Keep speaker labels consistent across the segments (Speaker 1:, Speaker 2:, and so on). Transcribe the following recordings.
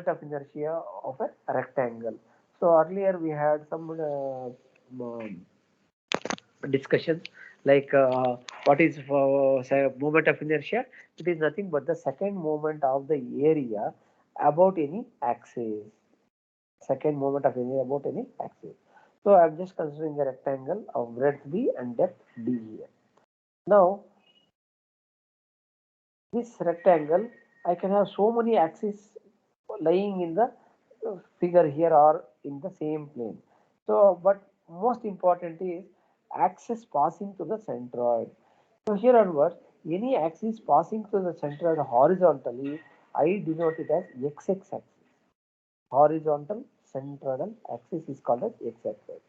Speaker 1: moment of inertia of a rectangle. So earlier we had some discussions like what is say moment of inertia. It is nothing but the second moment of the area about any axis. Second moment of area about any axis. So I am just considering a rectangle of breadth b and depth d here. Now this rectangle, I can have so many axes lying in the figure here or in the same plane. So, but most important is axis passing to the centroid. So here onwards, any axis passing to the centroid horizontally, I denote it as x-axis. Horizontal centroidal axis is called as x-axis.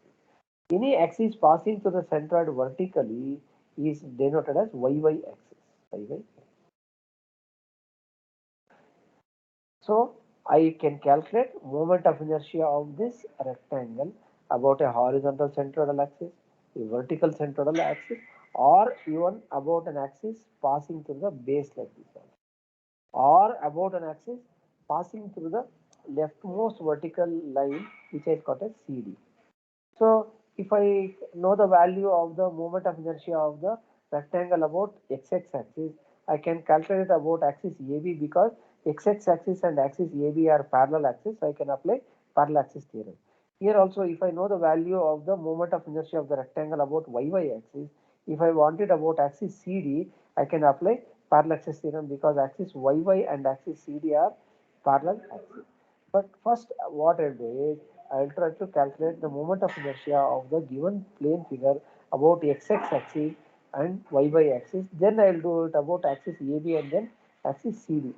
Speaker 1: Any axis passing to the centroid vertically is denoted as y-y axis. Y-y. So I can calculate moment of inertia of this rectangle about a horizontal centroidal axis, a vertical centroidal axis, or even about an axis passing through the base like this also, or about an axis passing through the leftmost vertical line which is called as CD. So if I know the value of the moment of inertia of the rectangle about x-axis axis, I can calculate about axis AB because x-axis axis and axis AB are parallel axis, so I can apply parallel axis theorem. Here also, if I know the value of the moment of inertia of the rectangle about y-y axis, if I want it about axis CD, I can apply parallel axis theorem because axis y-y and axis CD are parallel axis. But first, what I'll do is I'll try to calculate the moment of inertia of the given plane figure about x-axis axis and y-y axis. Then I'll do it about axis AB and then axis CD.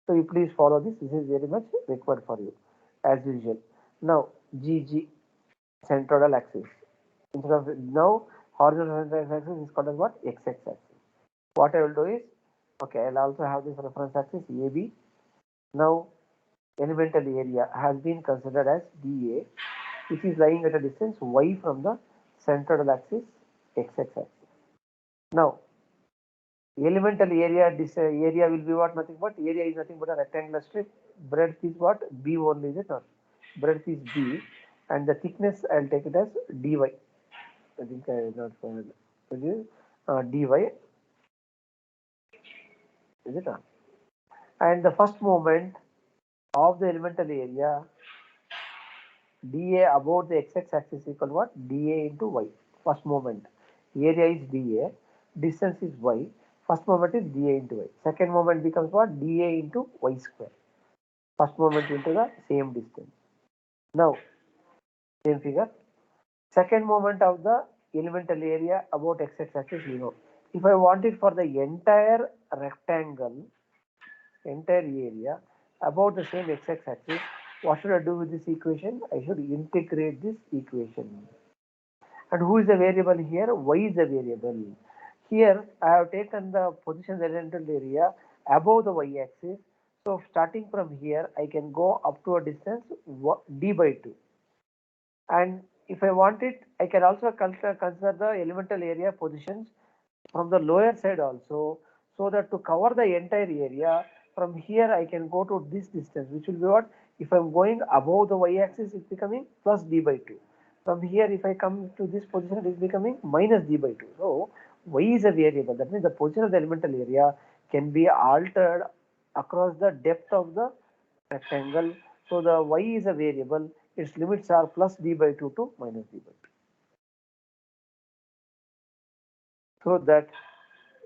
Speaker 1: So you please follow this. This is very much required for you as usual. Now GG centroidal axis. Instead of now horizontal centroidal axis is called as what? X-axis axis. What I will do is okay. I'll also have this reference axis AB. Now elemental area has been considered as dA, which is lying at a distance y from the centroidal axis x-axis. Now, elemental area, this area will be what? Nothing but area is nothing but a rectangular strip. Breadth is what? B only, is it not? Breadth is B, and the thickness I'll take it as dy. I think I not found it is dy, is it not? And the first moment of the elemental area dA about the x-axis axis is equal to what? dA into y. First moment. Area is dA, distance is y. First moment is dA into y. Second moment becomes what? dA into y square. First moment into the same distance. Now, same figure. Second moment of the elemental area about x-axis axis, you know. If I want it for the entire rectangle, entire area about the same x-axis axis, what should I do with this equation? I should integrate this equation. And who is the variable here? Y is the variable. Here I have taken the position of the elemental area above the y-axis. So starting from here, I can go up to a distance d by 2. And if I want it, I can also consider the elemental area positions from the lower side also, so that to cover the entire area, from here I can go to this distance, which will be what? If I'm going above the y-axis, it's becoming plus d by 2. From here, if I come to this position, it is becoming minus d by 2. So y is a variable. That means the position of the elemental area can be altered across the depth of the rectangle. So the y is a variable. Its limits are plus d by 2 to minus d by 2. So that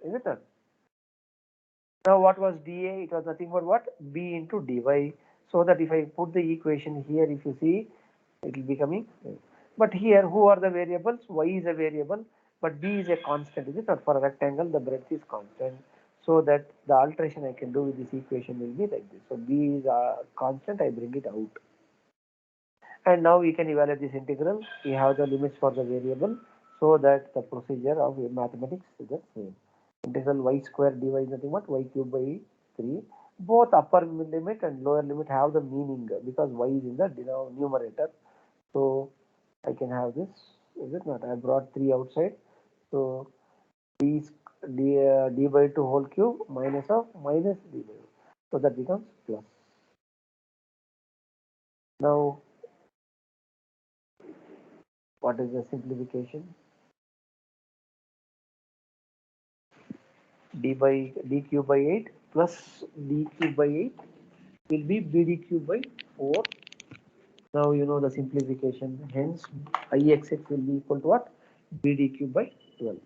Speaker 1: is it. Now what was dA? It was nothing but what? B into dy. So that if I put the equation here, if you see, it will be coming. But here, who are the variables? Y is a variable, but B is a constant. Is it not? For a rectangle, the breadth is constant. So that the alteration I can do with this equation will be like this. So B is a constant. I bring it out. And now we can evaluate this integral. We have the limits for the variable, so that the procedure of mathematics is the same. Integral y square dy is nothing but y cube by 3. Both upper limit and lower limit have the meaning because y is in the numerator. So I can have this. Is it not? I brought 3 outside. So d, d by 2 whole cube minus of minus d by 2. So that becomes plus. Now, what is the simplification? D by d cube by 8 plus d cube by 8 will be bd cube by 4. Now you know the simplification. Hence, Ixx will be equal to what? Bd cube by 12.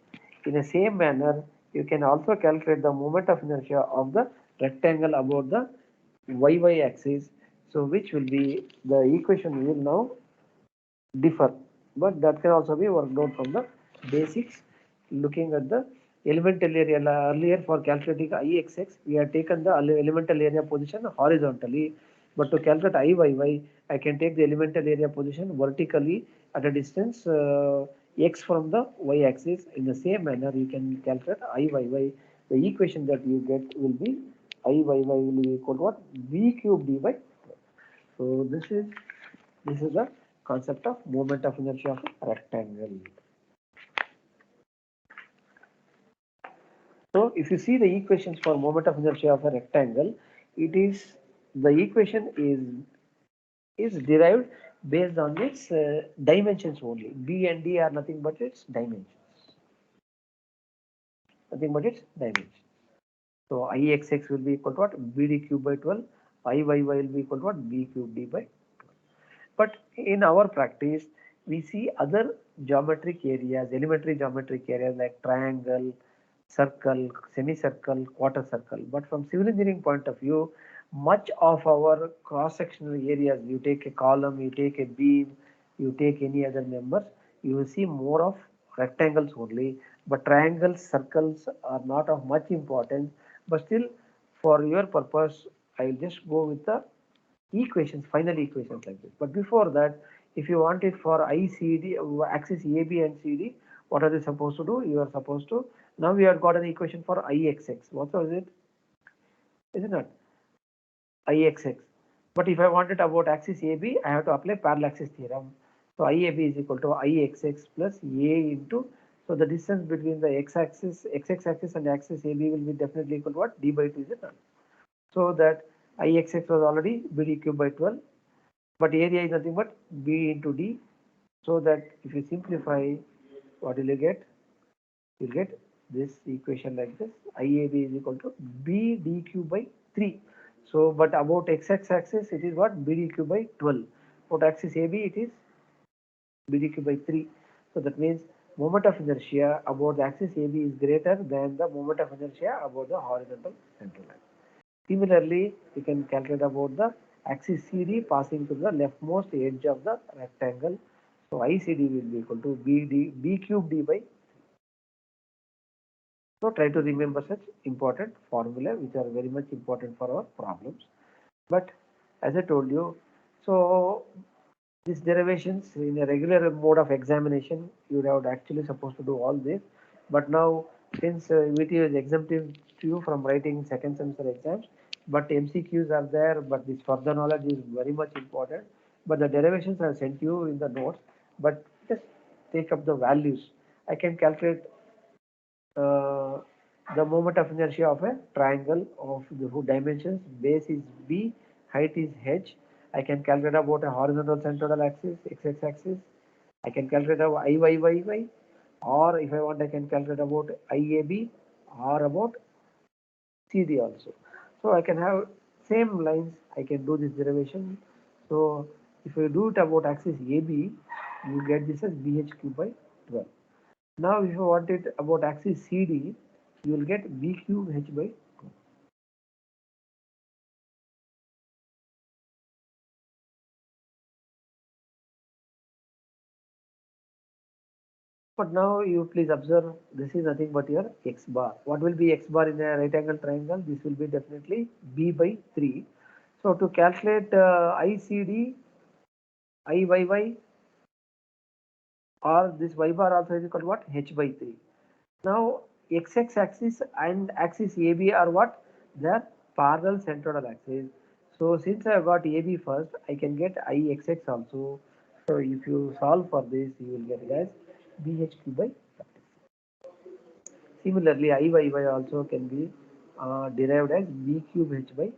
Speaker 1: In the same manner, you can also calculate the moment of inertia of the rectangle about the y axis. So which will be the equation will now differ, but that can also be worked out from the basics. Looking at the elemental area earlier, for calculating Ixx, we have taken the elemental area position horizontally, but to calculate Iyy, I can take the elemental area position vertically at a distance x from the y-axis. In the same manner, you can calculate Iyy. The equation that you get will be Iyy will be equal to what? V cube d by. So this is the concept of moment of inertia of a rectangle. So if you see the equations for moment of inertia of a rectangle, it is the equation is derived based on its dimensions only. B and D are nothing but its dimensions. Nothing but its dimensions. So Ixx will be equal to what? Bd cube by 12. Iyy will be equal to what? B cube D by. But in our practice, we see other geometric areas, elementary geometric areas like triangle, circle, semicircle, quarter circle. But from civil engineering point of view, much of our cross-sectional areas, you take a column, you take a beam, you take any other members, you will see more of rectangles only. But triangles, circles are not of much importance. But still, for your purpose, I will just go with the equations, final equations like this. But before that, if you want it for ICD, axis AB and CD, what are they supposed to do? You are supposed to, now we have got an equation for Ixx. What was it? Is it not? Ixx. But if I want it about axis AB, I have to apply parallel axis theorem. So IAB is equal to Ixx plus A into, so the distance between the x-axis, xx axis and axis AB will be definitely equal to what? D by 2 is it not? So that Ixx was already BD cube by 12. But area is nothing but B into D. So that if you simplify, what will you get? You'll get this equation like this. IAB is equal to BDQ by 3. So, but about x-axis, it is what? BDQ by 12. About axis AB, it is BDQ by 3. So that means moment of inertia about the axis AB is greater than the moment of inertia about the horizontal central line. Similarly, we can calculate about the axis CD passing to the leftmost edge of the rectangle. So ICD will be equal to B cube D by. So try to remember such important formula which are very much important for our problems. But as I told you, so these derivations in a regular mode of examination, you would have actually supposed to do all this. But now, since VT is exempting you from writing second semester exams, but MCQs are there, but this further knowledge is very much important. But the derivations are sent you in the notes, but just take up the values. I can calculate uh, the moment of inertia of a triangle of the whose dimensions, base is b, height is h. I can calculate about a horizontal centroidal axis, x axis. I can calculate about Iyy, or if I want, I can calculate about IAB or about CD also. So I can have same lines. I can do this derivation. So if I do it about axis AB, you get this as BHQ by 12. Now, if you want it about axis CD, you will get B cube H by 2. But now you please observe, this is nothing but your X bar. What will be X bar in a right angle triangle? This will be definitely B by 3. So to calculate ICD, IYY, or this Y bar also is equal to what? H by 3. Now XX axis and axis AB are what? They are parallel centroidal axis. So since I have got AB first, I can get IXX also. So if you solve for this, you will get it as BHQ by 30. Similarly, IYY also can be derived as B cube H by.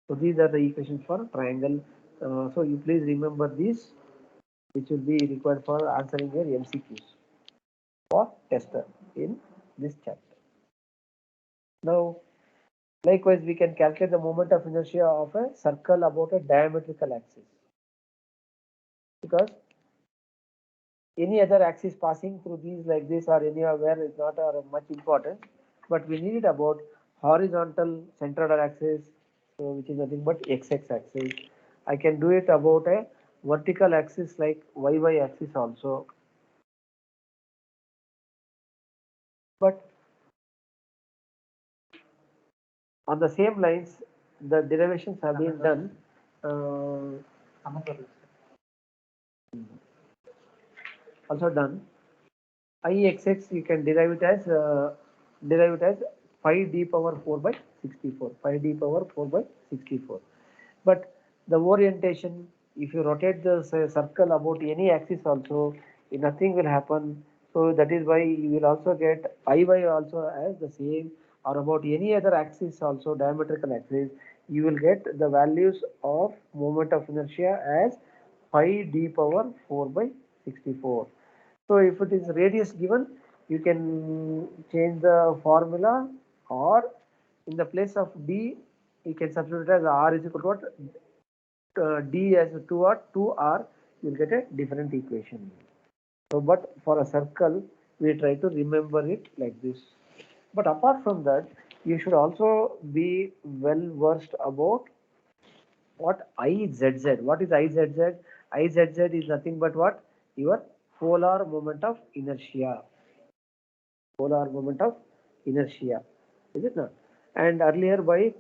Speaker 1: So these are the equations for triangle. So you please remember this, which will be required for answering your MCQs for tester in this chapter. Now, likewise, we can calculate the moment of inertia of a circle about a diametrical axis, because any other axis passing through these like this or anywhere is not much important, but we need about horizontal centroidal axis, so which is nothing but x-x axis. I can do it about a vertical axis like y-y axis also, but on the same lines the derivations have been done. Also done. Ixx you can derive it as 5d power 4 by 64. 5d power 4 by 64. But the orientation, if you rotate the circle about any axis also, nothing will happen. So that is why you will also get Iy also as the same, or about any other axis also, diametrical axis, you will get the values of moment of inertia as 5d power 4 by 64. So if it is radius given, you can change the formula, or in the place of d, you can substitute as r is equal to what? D as 2 or 2r, you will get a different equation. So, but for a circle, we try to remember it like this. But apart from that, you should also be well versed about what IZZ. What is IZZ? IZZ is nothing but what? Your polar moment of inertia. Polar moment of inertia. Is it not? And earlier by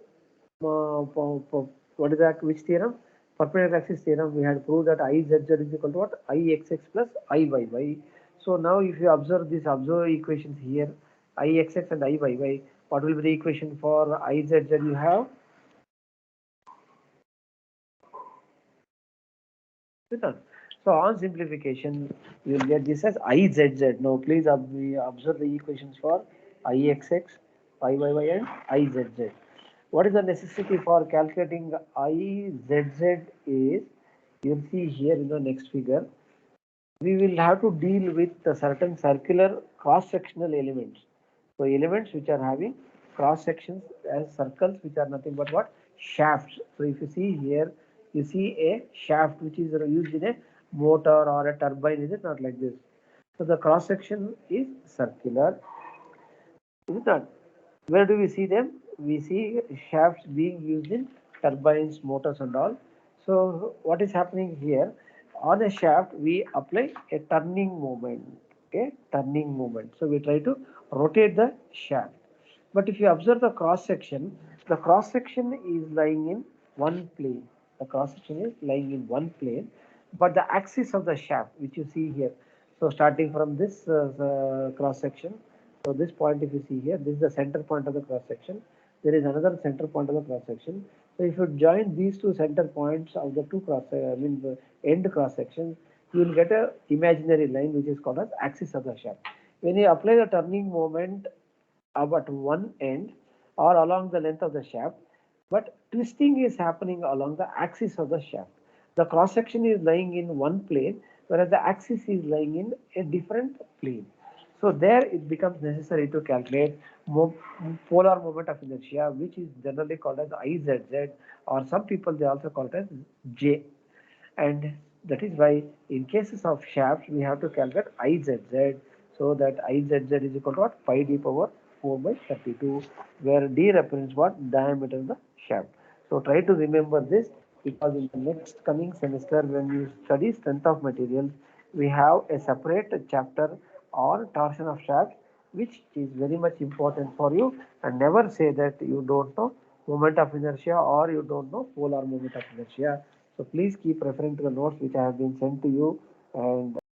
Speaker 1: what is that? Which theorem? Perpendicular axis theorem. We had proved that IZZ is equal to what? IXX plus IYY. So now if you observe these equations here, IXX and IYY, what will be the equation for IZZ you have? So on simplification, you will get this as IZZ. Now please observe the equations for IXX, IYY and IZZ. What is the necessity for calculating IZZ is, you will see here in the next figure, we will have to deal with the certain circular cross-sectional elements. So elements which are having cross sections as circles, which are nothing but what? Shafts. So if you see here, you see a shaft which is used in a motor or a turbine, is it not like this? So the cross section is circular, is it not? Where do we see them? We see shafts being used in turbines, motors and all. So what is happening here? On a shaft, we apply a turning moment. Okay, turning moment. So we try to rotate the shaft. But if you observe the cross section is lying in one plane. The cross section is lying in one plane, but the axis of the shaft, which you see here. So starting from this cross section, so this point if you see here, this is the center point of the cross section. There is another center point of the cross section. So if you join these two center points of the two the end cross sections, you will get a imaginary line which is called as axis of the shaft. When you apply the turning moment at one end or along the length of the shaft, but twisting is happening along the axis of the shaft. The cross section is lying in one plane, whereas the axis is lying in a different plane. So there it becomes necessary to calculate polar moment of inertia, which is generally called as IZZ, or some people they also call it as J. And that is why in cases of shafts we have to calculate IZZ. So that IZZ is equal to what? Pi d power 4 by 32, where d represents what? Diameter of the shaft. So try to remember this, because in the next coming semester when you study strength of materials, we have a separate chapter on torsion of shaft, which is very much important for you. And never say that you don't know moment of inertia or you don't know polar moment of inertia. So please keep referring to the notes which I have been sent to you, and